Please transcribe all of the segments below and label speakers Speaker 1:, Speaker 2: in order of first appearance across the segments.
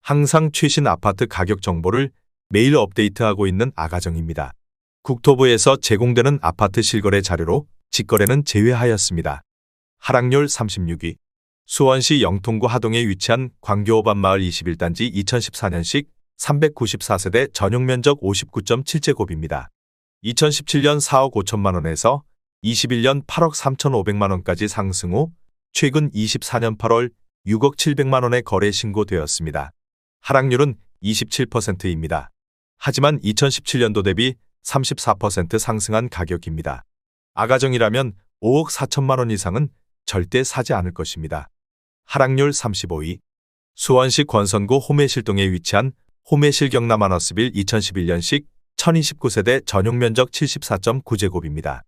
Speaker 1: 항상 최신 아파트 가격 정보를 매일 업데이트하고 있는 아가정입니다. 국토부에서 제공되는 아파트 실거래 자료로 직거래는 제외하였습니다. 하락률 36위. 수원시 영통구 하동에 위치한 광교오반 마을 21단지 2014년식 394세대 전용면적 59.7제곱입니다. 2017년 4억 5천만 원에서 21년 8억 3,500만 원까지 상승 후 최근 24년 8월 6억 700만 원에 거래 신고되었습니다. 하락률은 27%입니다. 하지만 2017년도 대비 34% 상승한 가격입니다. 아가정이라면 5억 4천만 원 이상은 절대 사지 않을 것입니다. 하락률 35위. 수원시 권선구 호매실동에 위치한 호매실 경남 아너스빌 2011년식 1029세대 전용면적 74.9제곱입니다.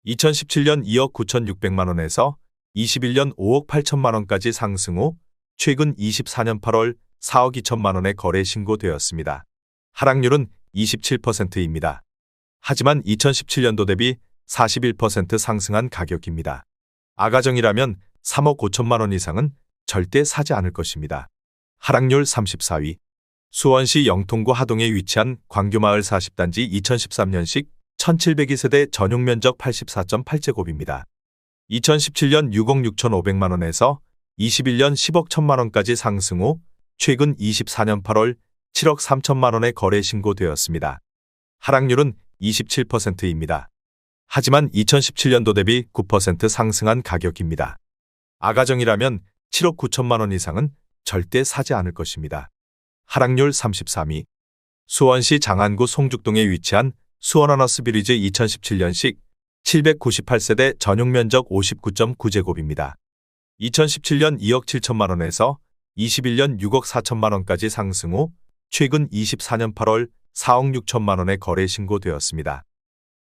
Speaker 1: 2017년 2억 9,600만 원에서 21년 5억 8천만 원까지 상승 후 최근 24년 8월 4억 2천만 원에 거래 신고되었습니다. 하락률은 27%입니다. 하지만 2017년도 대비 41% 상승한 가격입니다. 아가정이라면 3억 5천만 원 이상은 절대 사지 않을 것입니다. 하락률 34위. 수원시 영통구 하동에 위치한 광교마을 40단지 2013년식 1702세대 전용면적 84.8제곱입니다. 2017년 6억 6,500만 원에서 21년 10억 1천만 원까지 상승 후 최근 24년 8월 7억 3천만 원에 거래 신고되었습니다. 하락률은 27%입니다. 하지만 2017년도 대비 9% 상승한 가격입니다. 아가정이라면 7억 9천만 원 이상은 절대 사지 않을 것입니다. 하락률 33위. 수원시 장안구 송죽동에 위치한 수원아너스빌리즈 2017년식 798세대 전용면적 59.9제곱입니다. 2017년 2억 7천만 원에서 21년 6억 4천만 원까지 상승 후 최근 24년 8월 4억 6천만 원에 거래 신고되었습니다.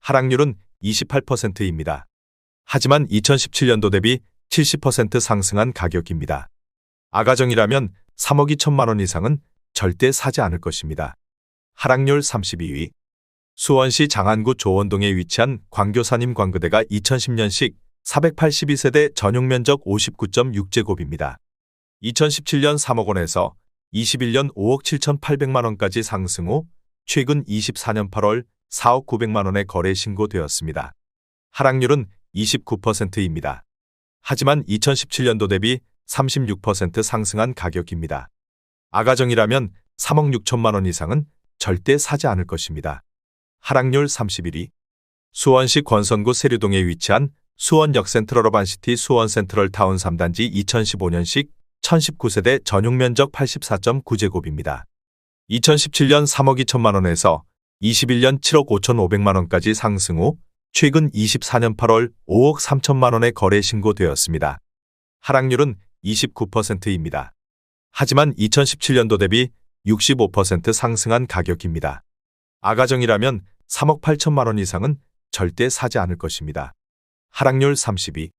Speaker 1: 하락률은 28%입니다. 하지만 2017년도 대비 70% 상승한 가격입니다. 아가정이라면 3억 2천만 원 이상은 절대 사지 않을 것입니다. 하락률 32위. 수원시 장안구 조원동에 위치한 광교사님 광그대가 2010년식 482세대 전용면적 59.6제곱입니다. 2017년 3억 원에서 21년 5억 7,800만 원까지 상승 후 최근 24년 8월 4억 900만 원에 거래 신고되었습니다. 하락률은 29%입니다. 하지만 2017년도 대비 36% 상승한 가격입니다. 아가정이라면 3억 6천만 원 이상은 절대 사지 않을 것입니다. 하락률 31위. 수원시 권선구 세류동에 위치한 수원역 센트럴어반시티 수원센트럴 타운 3단지 2015년식 1019세대 전용면적 84.9제곱입니다. 2017년 3억 2천만 원에서 21년 7억 5,500만 원까지 상승 후 최근 24년 8월 5억 3천만 원에 거래 신고되었습니다. 하락률은 29%입니다. 하지만 2017년도 대비 65% 상승한 가격입니다. 아가정이라면 3억 8천만 원 이상은 절대 사지 않을 것입니다. 하락률 32.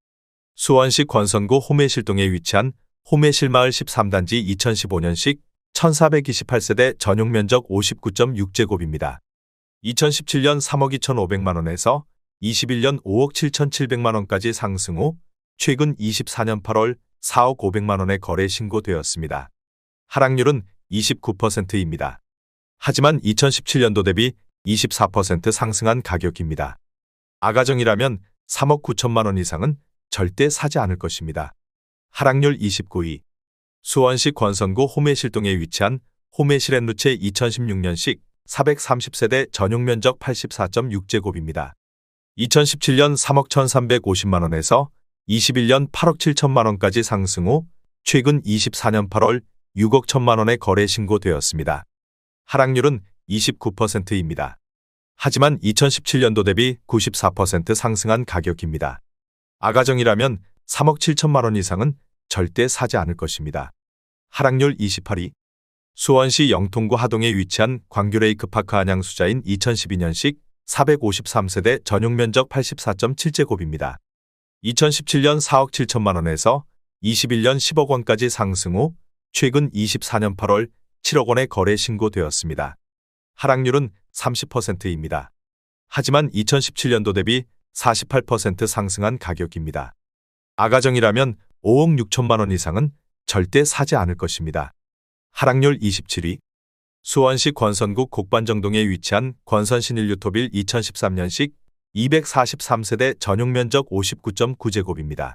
Speaker 1: 수원시 권선구 호매실동에 위치한 호매실마을 13단지 2015년식 1428세대 전용면적 59.6제곱입니다. 2017년 3억 2,500만 원에서 21년 5억 7,700만 원까지 상승 후 최근 24년 8월 4억 500만 원에 거래 신고되었습니다. 하락률은 29%입니다. 하지만 2017년도 대비 24% 상승한 가격입니다. 아가정이라면 3억 9천만 원 이상은 절대 사지 않을 것입니다. 하락률 29위. 수원시 권선구 호매실동에 위치한 호매실앤루체 2016년식 430세대 전용면적 84.6제곱입니다. 2017년 3억 1,350만 원에서 21년 8억 7천만 원까지 상승 후 최근 24년 8월 6억 1천만 원에 거래 신고되었습니다. 하락률은 29%입니다. 하지만 2017년도 대비 94% 상승한 가격입니다. 아가정이라면 3억 7천만 원 이상은 절대 사지 않을 것입니다. 하락률 28위. 수원시 영통구 하동에 위치한 광교레이크파크 안양수자인 2012년식 453세대 전용면적 84.7제곱입니다. 2017년 4억 7천만 원에서 21년 10억 원까지 상승 후 최근 24년 8월 7억 원에 거래 신고되었습니다. 하락률은 30%입니다. 하지만 2017년도 대비 48% 상승한 가격입니다. 아가정이라면 5억 6천만 원 이상은 절대 사지 않을 것입니다. 하락률 27위. 수원시 권선구 곡반정동에 위치한 권선신일유토빌 2013년식 243세대 전용면적 59.9제곱입니다.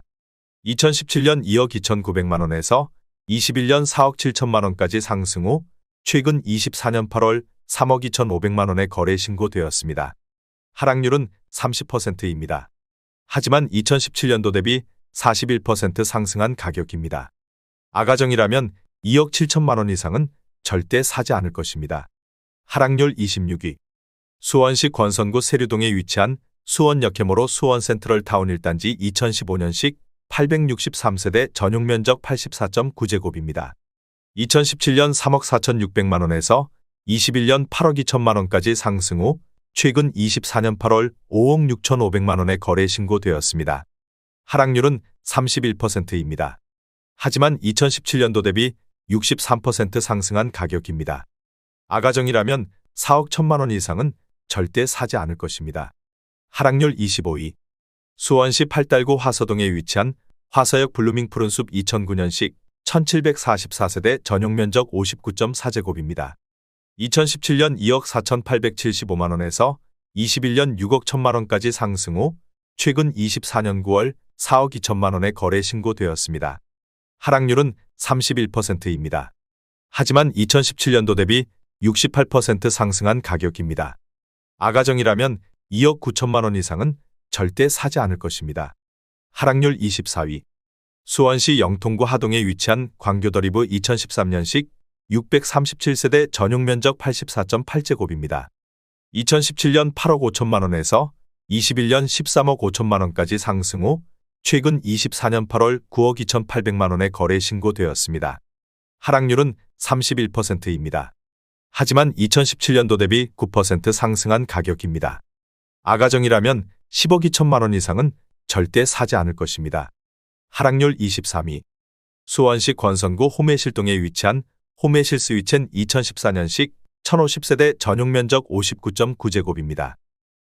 Speaker 1: 2017년 2억 2,900만 원에서 21년 4억 7천만 원까지 상승 후 최근 24년 8월 3억 2,500만 원에 거래 신고되었습니다. 하락률은 30%입니다. 하지만 2017년도 대비 41% 상승한 가격입니다. 아가정이라면 2억 7천만 원 이상은 절대 사지 않을 것입니다. 하락률 26위. 수원시 권선구 세류동에 위치한 수원 역해모로 수원 센트럴 타운 1단지 2015년식 863세대 전용면적 84.9제곱입니다. 2017년 3억 4,600만 원에서 21년 8억 2천만 원까지 상승 후 최근 24년 8월 5억 6,500만 원에 거래 신고되었습니다. 하락률은 31%입니다. 하지만 2017년도 대비 63% 상승한 가격입니다. 아가정이라면 4억 1천만 원 이상은 절대 사지 않을 것입니다. 하락률 25위. 수원시 팔달구 화서동에 위치한 화서역 블루밍 푸른숲 2009년식 1744세대 전용면적 59.4제곱입니다. 2017년 2억 4,875만 원에서 21년 6억 1천만 원까지 상승 후 최근 24년 9월 4억 2천만 원에 거래 신고되었습니다. 하락률은 31%입니다. 하지만 2017년도 대비 68% 상승한 가격입니다. 아가정이라면 2억 9천만 원 이상은 절대 사지 않을 것입니다. 하락률 24위. 수원시 영통구 하동에 위치한 광교더리브 2013년식 637세대 전용면적 84.8제곱입니다. 2017년 8억 5천만 원에서 21년 13억 5천만 원까지 상승 후 최근 24년 8월 9억 2,800만 원에 거래 신고되었습니다. 하락률은 31%입니다. 하지만 2017년도 대비 9% 상승한 가격입니다. 아가정이라면 10억 2천만 원 이상은 절대 사지 않을 것입니다. 하락률 23위. 수원시 권선구 호매실동에 위치한 호매실 스위첸 2014년식 1050세대 전용면적 59.9제곱입니다.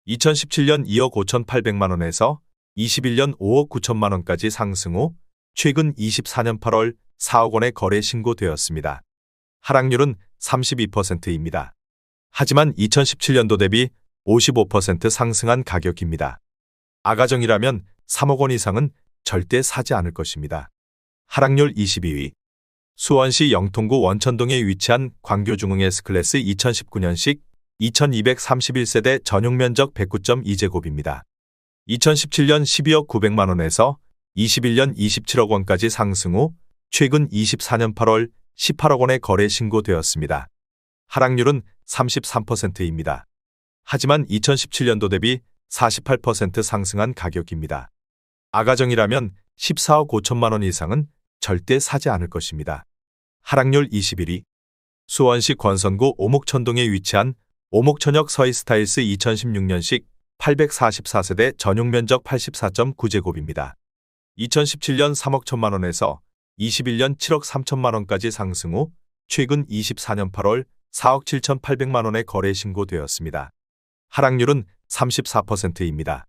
Speaker 1: 2017년 2억 5,800만 원에서 21년 5억 9천만 원까지 상승 후 최근 24년 8월 4억 원에 거래 신고되었습니다. 하락률은 32%입니다. 하지만 2017년도 대비 55% 상승한 가격입니다. 아가정이라면 3억 원 이상은 절대 사지 않을 것입니다. 하락률 22위. 수원시 영통구 원천동에 위치한 광교중흥 S클래스 2019년식 2231세대 전용면적 109.2제곱입니다. 2017년 12억 900만 원에서 21년 27억 원까지 상승 후 최근 24년 8월 18억 원에 거래 신고되었습니다. 하락률은 33%입니다. 하지만 2017년도 대비 48% 상승한 가격입니다. 아가정이라면 14억 5천만 원 이상은 절대 사지 않을 것입니다. 하락률 21위. 수원시 권선구 오목천동에 위치한 오목천역 서희스타일스 2016년식 844세대 전용면적 84.9제곱입니다. 2017년 3억 1천만 원에서 21년 7억 3천만 원까지 상승 후 최근 24년 8월 4억 7,800만 원에 거래 신고되었습니다. 하락률은 34%입니다.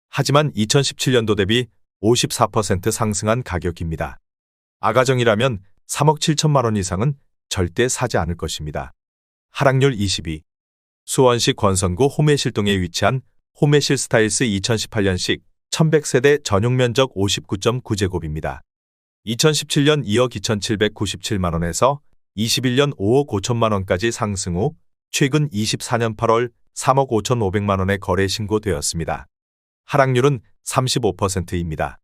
Speaker 1: 하지만 2017년도 대비 54% 상승한 가격입니다. 아가정이라면 3억 7천만 원 이상은 절대 사지 않을 것입니다. 하락률 22. 수원시 권선구 호매실동에 위치한 호매실 스타일스 2018년식 1100세대 전용면적 59.9제곱입니다. 2017년 2억 2,797만 원에서 21년 5억 5천만 원까지 상승 후 최근 24년 8월 3억 5,500만 원에 거래 신고되었습니다. 하락률은 35%입니다.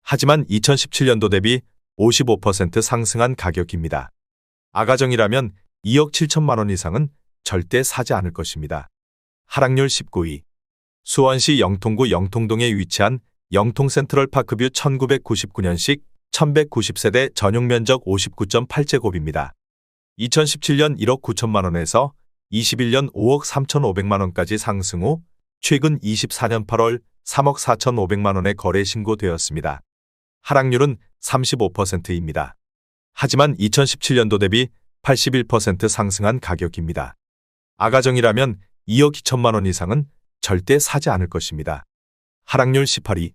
Speaker 1: 하지만 2017년도 대비 55% 상승한 가격입니다. 아가정이라면 2억 7천만 원 이상은 절대 사지 않을 것입니다. 하락률 19위. 수원시 영통구 영통동에 위치한 영통 센트럴파크뷰 1999년식 1190세대 전용면적 59.8제곱입니다. 2017년 1억 9천만 원에서 21년 5억 3,500만 원까지 상승 후 최근 24년 8월 3억 4,500만 원에 거래 신고되었습니다. 하락률은 35%입니다. 하지만 2017년도 대비 81% 상승한 가격입니다. 아가정이라면 2억 2천만 원 이상은 절대 사지 않을 것입니다. 하락률 18위.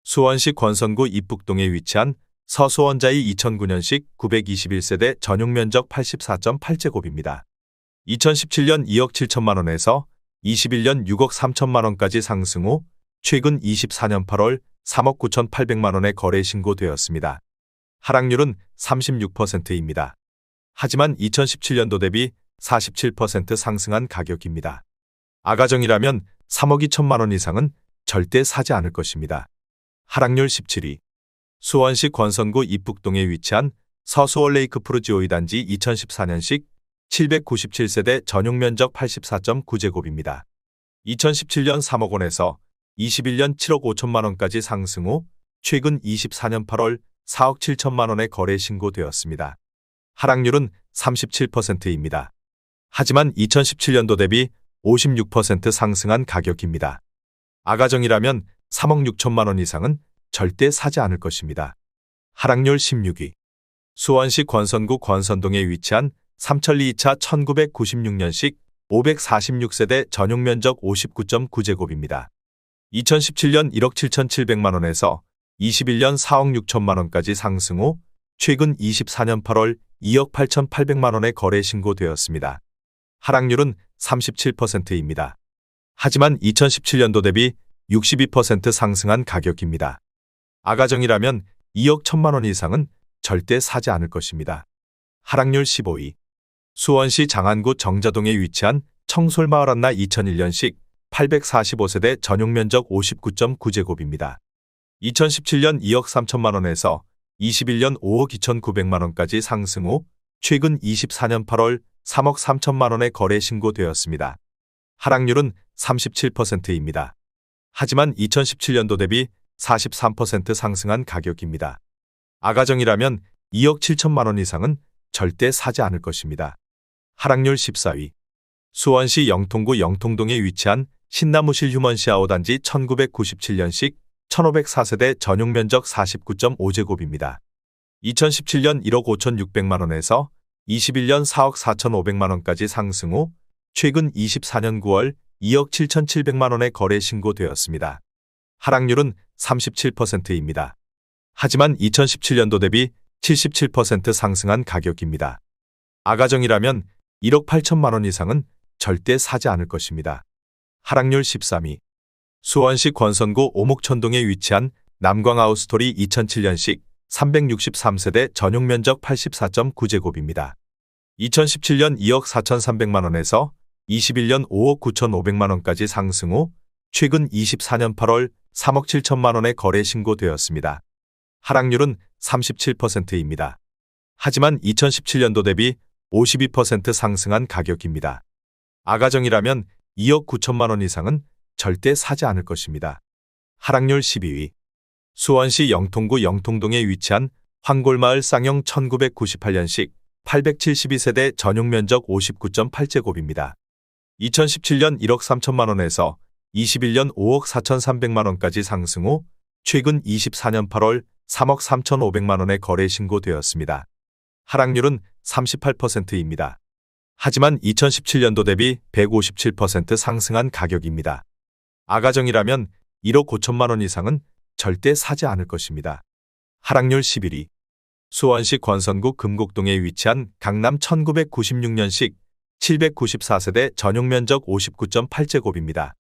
Speaker 1: 수원시 권선구 입북동에 위치한 서수원자이 2009년식 921세대 전용면적 84.8제곱입니다. 2017년 2억 7천만 원에서 21년 6억 3천만 원까지 상승 후 최근 24년 8월 3억 9,800만 원에 거래 신고되었습니다. 하락률은 36%입니다. 하지만 2017년도 대비 47% 상승한 가격입니다. 아가정이라면 3억 2천만 원 이상은 절대 사지 않을 것입니다. 하락률 17위. 수원시 권선구 이북동에 위치한 서수원 레이크프루 지오이 단지 2014년식 797세대 전용면적 84.9제곱입니다. 2017년 3억 원에서 21년 7억 5천만 원까지 상승 후 최근 24년 8월 4억 7천만 원에 거래 신고되었습니다. 하락률은 37%입니다. 하지만 2017년도 대비 56% 상승한 가격입니다. 아가정이라면 3억 6천만 원 이상은 절대 사지 않을 것입니다. 하락률 16위. 수원시 권선구 권선동에 위치한 삼천리 2차 1996년식 546세대 전용면적 59.9제곱입니다. 2017년 1억 7,700만 원에서 21년 4억 6천만 원까지 상승 후 최근 24년 8월 2억 8,800만 원에 거래 신고되었습니다. 하락률은 37%입니다. 하지만 2017년도 대비 62% 상승한 가격입니다. 아가정이라면 2억 1천만 원 이상은 절대 사지 않을 것입니다. 하락률 15위. 수원시 장안구 정자동에 위치한 청솔마을 한나 2001년식 845세대 전용면적 59.9제곱입니다. 2017년 2억 3천만 원에서 21년 5억 2,900만 원까지 상승 후 최근 24년 8월 3억 3천만 원에 거래 신고되었습니다. 하락률은 37%입니다. 하지만 2017년도 대비 43% 상승한 가격입니다. 아가정이라면 2억 7천만 원 이상은 절대 사지 않을 것입니다. 하락률 14위. 수원시 영통구 영통동에 위치한 신나무실 휴먼시아오 단지 1997년식 1504세대 전용면적 49.5제곱입니다. 2017년 1억 5,600만 원에서 21년 4억 4,500만 원까지 상승 후 최근 24년 9월 2억 7,700만 원에 거래 신고되었습니다. 하락률은 37%입니다. 하지만 2017년도 대비 77% 상승한 가격입니다. 아가정이라면 1억 8천만 원 이상은 절대 사지 않을 것입니다. 하락률 13위. 수원시 권선구 오목천동에 위치한 남광하우스토리 2007년식 363세대 전용면적 84.9제곱입니다. 2017년 2억 4,300만 원에서 21년 5억 9,500만 원까지 상승 후 최근 24년 8월 3억 7천만 원에 거래 신고되었습니다. 하락률은 37%입니다. 하지만 2017년도 대비 52% 상승한 가격입니다. 아가정이라면 2억 9천만 원 이상은 절대 사지 않을 것입니다. 하락률 12위. 수원시 영통구 영통동에 위치한 황골마을 쌍용 1998년식 872세대 전용면적 59.8제곱입니다. 2017년 1억 3천만 원에서 21년 5억 4,300만 원까지 상승 후 최근 24년 8월 3억 3,500만 원에 거래 신고되었습니다. 하락률은 38%입니다. 하지만 2017년도 대비 157% 상승한 가격입니다. 아가정이라면 1억 5천만 원 이상은 절대 사지 않을 것입니다. 하락률 11위. 수원시 권선구 금곡동에 위치한 강남 1996년식 794세대 전용면적 59.8제곱입니다.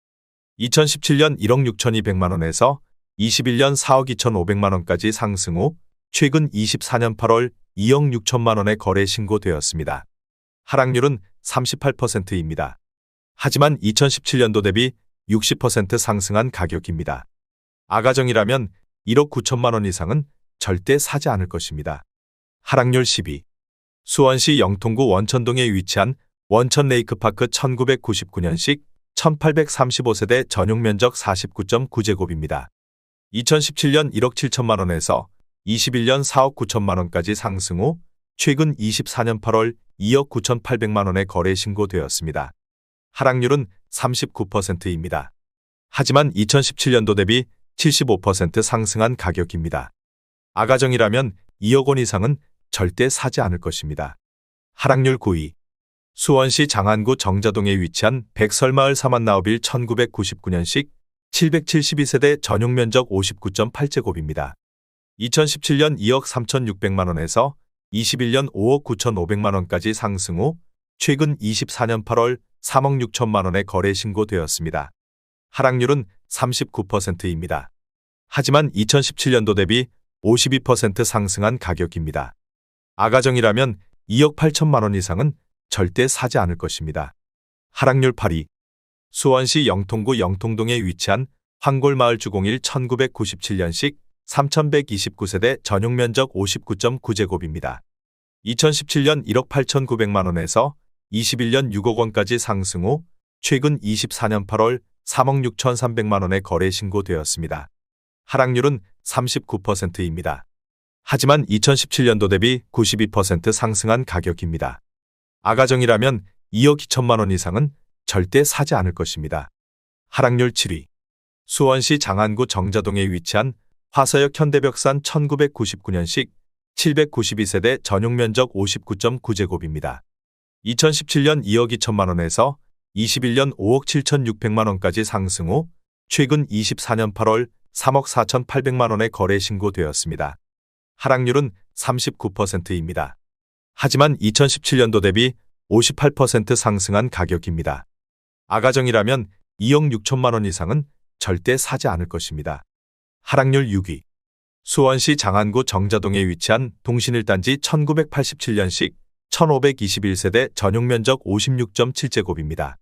Speaker 1: 2017년 1억 6,200만 원에서 21년 4억 2,500만 원까지 상승 후 최근 24년 8월 2억 6천만 원에 거래 신고되었습니다. 하락률은 38%입니다. 하지만 2017년도 대비 60% 상승한 가격입니다. 아가정이라면 1억 9천만 원 이상은 절대 사지 않을 것입니다. 하락률 10위. 수원시 영통구 원천동에 위치한 원천 레이크파크 1999년식 1835세대 전용면적 49.9제곱입니다. 2017년 1억 7천만 원에서 21년 4억 9천만 원까지 상승 후 최근 24년 8월 2억 9,800만 원에 거래 신고되었습니다. 하락률은 39%입니다. 하지만 2017년도 대비 75% 상승한 가격입니다. 아가정이라면 2억 원 이상은 절대 사지 않을 것입니다. 하락률 9위. 수원시 장안구 정자동에 위치한 백설마을 사만나우빌 1999년식 772세대 전용면적 59.8제곱입니다. 2017년 2억 3,600만 원에서 21년 5억 9,500만 원까지 상승 후 최근 24년 8월 3억 6천만 원에 거래 신고되었습니다. 하락률은 39%입니다. 하지만 2017년도 대비 52% 상승한 가격입니다. 아가정이라면 2억 8천만 원 이상은 절대 사지 않을 것입니다. 하락률 8위. 수원시 영통구 영통동에 위치한 황골마을 주공일 1997년식 3129세대 전용면적 59.9제곱입니다. 2017년 1억 8,900만 원에서 21년 6억 원까지 상승 후 최근 24년 8월 3억 6,300만 원에 거래 신고되었습니다. 하락률은 39%입니다. 하지만 2017년도 대비 92% 상승한 가격입니다. 아가정이라면 2억 2천만 원 이상은 절대 사지 않을 것입니다. 하락률 7위. 수원시 장안구 정자동에 위치한 화서역 현대벽산 1999년식 792세대 전용면적 59.9제곱입니다. 2017년 2억 2천만 원에서 21년 5억 7,600만 원까지 상승 후 최근 24년 8월 3억 4,800만 원에 거래 신고되었습니다. 하락률은 39%입니다. 하지만 2017년도 대비 58% 상승한 가격입니다. 아가정이라면 2억 6천만 원 이상은 절대 사지 않을 것입니다. 하락률 6위. 수원시 장안구 정자동에 위치한 동신일단지 1987년식 1521세대 전용면적 56.7제곱입니다.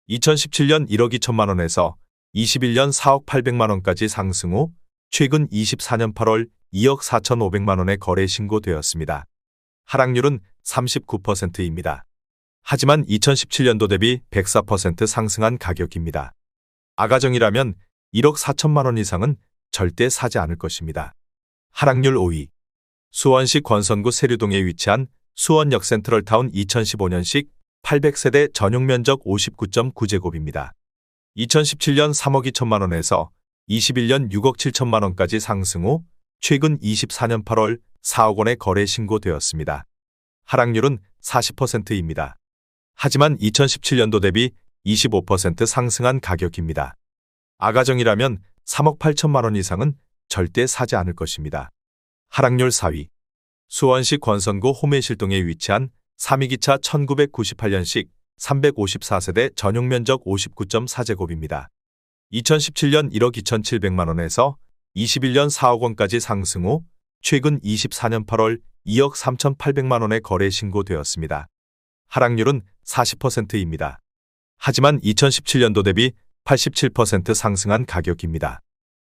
Speaker 1: 2017년 1억 2천만 원에서 21년 4억 800만 원까지 상승 후 최근 24년 8월 2억 4,500만 원에 거래 신고되었습니다. 하락률은 39%입니다. 하지만 2017년도 대비 104% 상승한 가격입니다. 아가정이라면 1억 4천만 원 이상은 절대 사지 않을 것입니다. 하락률 5위. 수원시 권선구 세류동에 위치한 수원역 센트럴타운 2015년식 800세대 전용면적 59.9제곱입니다. 2017년 3억 2천만 원에서 21년 6억 7천만 원까지 상승 후 최근 24년 8월 4억 원에 거래 신고되었습니다. 하락률은 40%입니다. 하지만 2017년도 대비 25% 상승한 가격입니다. 아가정이라면 3억 8천만 원 이상은 절대 사지 않을 것입니다. 하락률 4위. 수원시 권선구 호매실동에 위치한 3위기차 1998년식 354세대 전용면적 59.4제곱입니다. 2017년 1억 2,700만 원에서 21년 4억 원까지 상승 후 최근 24년 8월 2억 3,800만 원에 거래 신고되었습니다. 하락률은 40%입니다. 하지만 2017년도 대비 87% 상승한 가격입니다.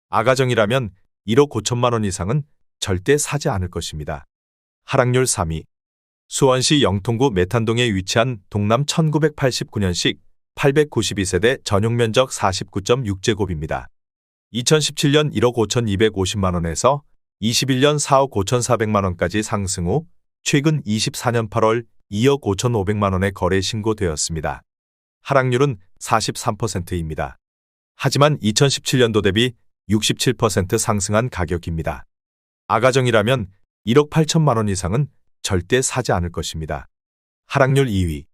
Speaker 1: 아가정이라면 1억 5천만 원 이상은 절대 사지 않을 것입니다. 하락률 3위. 수원시 영통구 메탄동에 위치한 동남 1989년식 892세대 전용면적 49.6제곱입니다. 2017년 1억 5,250만 원에서 21년 4억 5,400만 원까지 상승 후 최근 24년 8월 2억 5,500만 원에 거래 신고되었습니다. 하락률은 43%입니다. 하지만 2017년도 대비 67% 상승한 가격입니다. 아가정이라면 1억 8천만 원 이상은 절대 사지 않을 것입니다. 하락률 2위.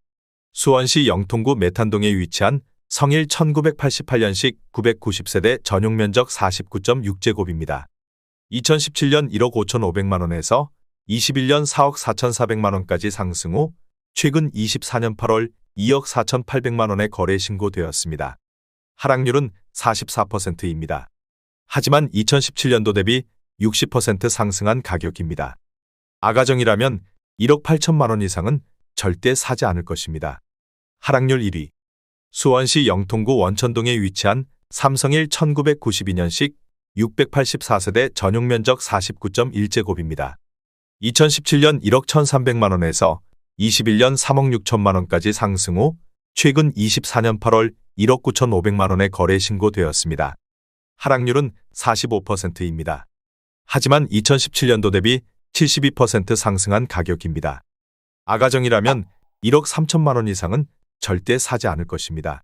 Speaker 1: 수원시 영통구 메탄동에 위치한 성일 1988년식 990세대 전용면적 49.6제곱입니다. 2017년 1억 5,500만 원에서 21년 4억 4,400만 원까지 상승 후 최근 24년 8월 2억 4,800만 원에 거래 신고되었습니다. 하락률은 44%입니다. 하지만 2017년도 대비 60% 상승한 가격입니다. 아가정이라면 1억 8천만 원 이상은 절대 사지 않을 것입니다. 하락률 1위. 수원시 영통구 원천동에 위치한 삼성일 1992년식 684세대 전용면적 49.1제곱입니다. 2017년 1억 1,300만 원에서 21년 3억 6천만 원까지 상승 후 최근 24년 8월 1억 9,500만 원에 거래 신고되었습니다. 하락률은 45%입니다. 하지만 2017년도 대비 72% 상승한 가격입니다. 아가정이라면 1억 3천만 원 이상은 절대 사지 않을 것입니다.